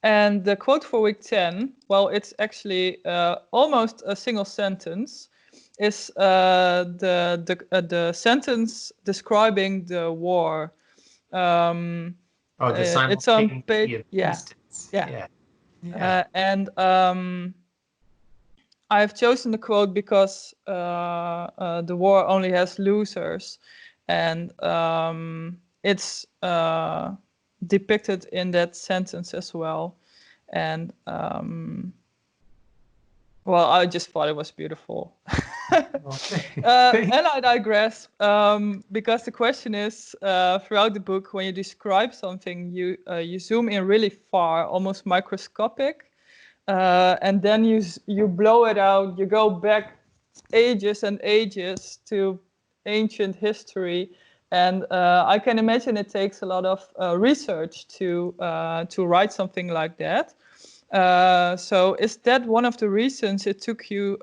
And the quote for week 10, well, it's actually almost a single sentence, is the sentence describing the war. It's on page, and I've chosen the quote because the war only has losers, and it's depicted in that sentence as well. And well, I just thought it was beautiful. And I digress, because the question is, throughout the book, when you describe something, you zoom in really far, almost microscopic, and then you blow it out. You go back ages and ages to ancient history, and I can imagine it takes a lot of research to write something like that. So is that one of the reasons it took you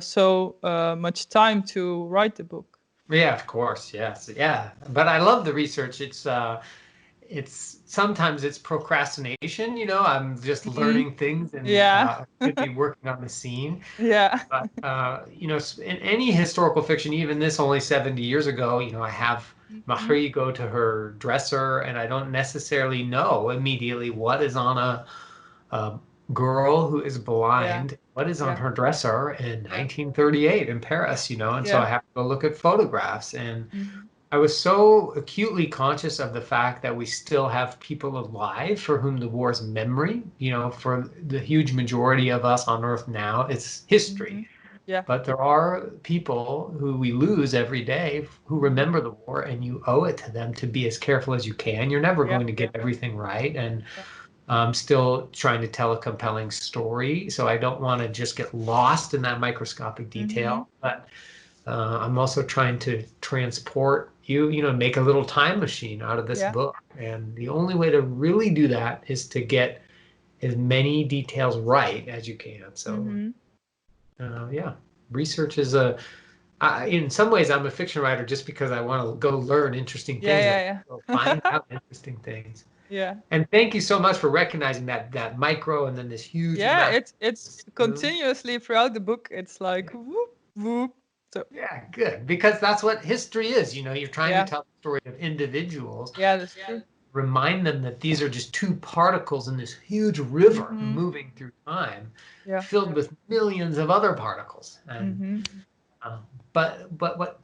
so much time to write the book? Yeah, of course, yes, yeah. But I love the research. It's sometimes it's procrastination, you know, I'm just learning things and could be working on the scene. But, you know, in any historical fiction, even this only 70 years ago, you know, I have Marie go to her dresser and I don't necessarily know immediately what is on a girl who is blind, what is on her dresser in 1938 in Paris, you know, and so I have to go look at photographs. And I was so acutely conscious of the fact that we still have people alive for whom the war's memory, you know, for the huge majority of us on Earth now, it's history. But there are people who we lose every day who remember the war, and you owe it to them to be as careful as you can. You're never going to get everything right. And I'm still trying to tell a compelling story. So I don't want to just get lost in that microscopic detail. But I'm also trying to transport you know, make a little time machine out of this book. And the only way to really do that is to get as many details right as you can. So, yeah, research is in some ways, I'm a fiction writer just because I want to go learn interesting things. Go find out interesting things. And thank you so much for recognizing that micro and then this huge. It's continuously throughout the book. It's like whoop whoop. So yeah, good, because that's what history is. You know, you're trying to tell the story of individuals. Yeah, that's true. Remind them that these are just two particles in this huge river moving through time, filled with millions of other particles. And but what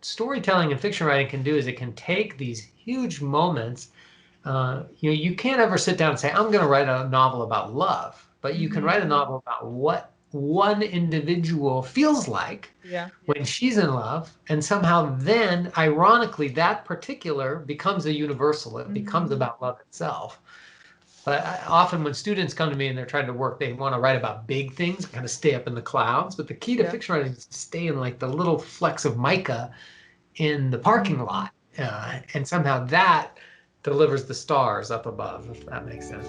storytelling and fiction writing can do is it can take these huge moments. You know, you can't ever sit down and say, I'm going to write a novel about love, but you can write a novel about what one individual feels like when she's in love, and somehow then, ironically, that particular becomes a universal. It becomes about love itself. But often when students come to me and they're trying to work, they want to write about big things, kind of stay up in the clouds. But the key to fiction writing is to stay in like the little flecks of mica in the parking lot. And somehow that delivers the stars up above, if that makes sense.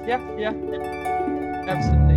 Yeah, absolutely.